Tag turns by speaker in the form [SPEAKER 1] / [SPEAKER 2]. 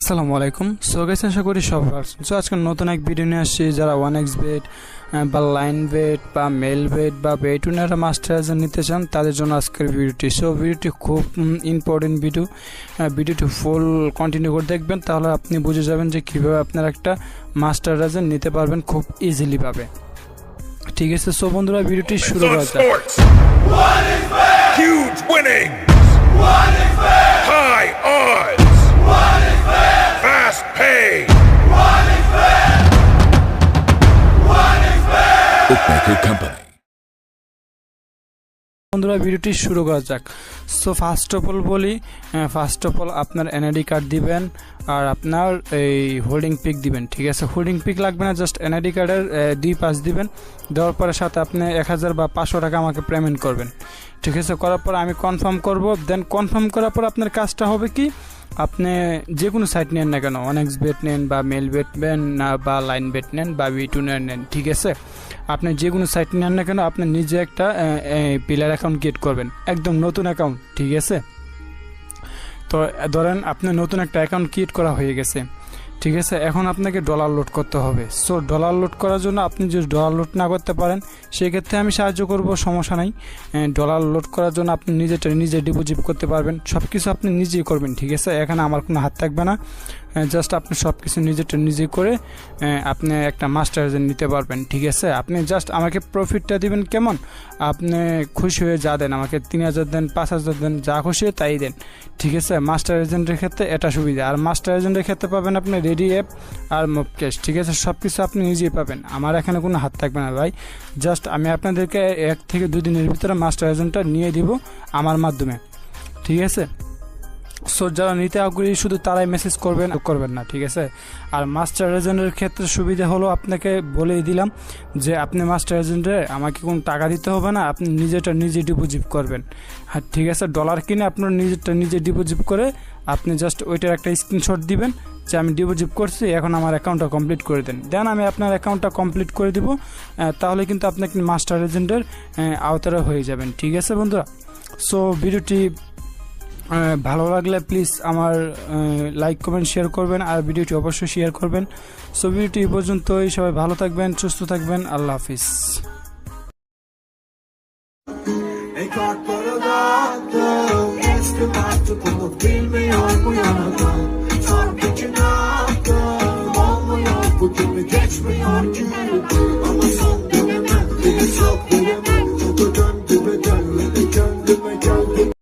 [SPEAKER 1] আসসালামু আলাইকুম। So guys, আশা করি সব ভালো আছেন। সো আজকে নতুন এক ভিডিও নিয়ে আসছি। যারা 1x বেট বা লাইন বেট বা মেল বেট বা বেটুনারা মাস্টারাইজার নিতে চান তাদের জন্য আজকের ভিডিওটি। সো ভিডিওটি খুব ইম্পর্টেন্ট ভিডিও। ভিডিওটি ফুল কন্টিনিউ করে দেখবেন, তাহলে আপনি বুঝে যাবেন যে কীভাবে আপনার একটা মাস্টারাইজার নিতে পারবেন খুব ইজিলি ভাবে। ঠিক আছে, সো বন্ধুরা ভিডিওটি শুরু করা যাক।
[SPEAKER 2] Huge winnings. High odds. Fast pay. Bookmaker Company.
[SPEAKER 1] বন্ধুরা ভিডিওটি শুরু করা যাক। সো ফার্স্ট অফ অল বলি, আপনার এনআইডি কার্ড দিবেন আর আপনার এই হোল্ডিং পিক দিবেন। ঠিক আছে, হোল্ডিং পিক লাগবে না, জাস্ট এনআইডি কার্ডের 2 পাস দিবেন। দেওয়ার পরে সাথে আপনি 1000 বা 500 টাকা আমাকে পেমেন্ট করবেন। ঠিক আছে, করার পর আমি কনফার্ম করব। দেন কনফার্ম করার পর আপনার কাজটা হবে কি, আপনি যে কোনো সাইট নেন না কেন, 1x বেট নেন বা মেল বেট নেন না বা লাইন বেট নেন বা বিটুনার নেন, ঠিক আছে, আপনি যে কোনো সাইট নেন না কেন আপনি নিজে একটা পিলার অ্যাকাউন্ট ক্রিয়েট করবেন, একদম নতুন অ্যাকাউন্ট। ঠিক আছে, তো ধরেন আপনি নতুন একটা অ্যাকাউন্ট ক্রিয়েট করা হয়ে গেছে। ঠিক আছে, এখন আপনাকে ডলার লোড করতে হবে। সো ডলার লোড করার জন্য আপনি যদি ডলার লোড না করতে পারেন সেক্ষেত্রে আমি সাহায্য করব, সমস্যা নাই। ডলার লোড করার জন্য আপনি নিজে ডিপোজিট করতে পারবেন, সব কিছু আপনি নিজেই করবেন। ঠিক আছে, এখানে আমার কোনো হাত থাকবে না, জাস্ট আপনি সব কিছু নিজে করে আপনি একটা মাস্টারাইজার নিতে পারবেন। ঠিক আছে, আপনি জাস্ট আমাকে প্রফিটটা দিবেন কেমন, আপনি খুশি হয়ে যা দেন, আমাকে 3000 দেন, 5000 দেন, যা খুশি হয় তাই দেন। ঠিক আছে, মাস্টার এজেন্টের ক্ষেত্রে এটা সুবিধা। আর মাস্টার এজেন্টের ক্ষেত্রে পাবেন আপনি রেডি অ্যাপ আর মব ক্যাশ। ঠিক আছে, সব কিছু আপনি নিজেই পাবেন, আমার এখানে কোনো হাত থাকবে না ভাই। জাস্ট আমি আপনাদেরকে 1 থেকে 2 দিনের ভিতরে মাস্টার এজেন্টটা নিয়ে দিব আমার মাধ্যমে। ঠিক আছে, সো যারা নিতে আগ্রহী শুধু তারাই মেসেজ করবেন না। ঠিক আছে, আর মাস্টার এজেন্টের ক্ষেত্রে সুবিধা হলো, আপনাকে বলেই দিলাম যে আপনি মাস্টার এজেন্টে আমাকে কোনো টাকা দিতে হবে না, আপনি নিজে ডিপোজিট করবেন। হ্যাঁ, ঠিক আছে, ডলার কিনে আপনার নিজে ডিপোজিট করে আপনি জাস্ট ওইটার একটা স্ক্রিনশট দিবেন যে আমি ডিপোজিট করছি, এখন আমার অ্যাকাউন্টটা কমপ্লিট করে দেন। দেন আমি আপনার অ্যাকাউন্টটা কমপ্লিট করে দিব, তাহলে কিন্তু আপনি মাস্টার এজেন্টের আওতায় হয়ে যাবেন। ঠিক আছে বন্ধুরা, সো ভিডিওটি ভালো লাগলে প্লিজ আমার লাইক কমেন্ট শেয়ার করবেন আর ভিডিওটি অবশ্যই শেয়ার করবেন। সো ভিডিওটি এই পর্যন্তই, সবাই ভালো থাকবেন, সুস্থ থাকবেন, আল্লাহ হাফিজ।
[SPEAKER 3] En kvart på dagen, älskar att du kommer till mig, jag på gärna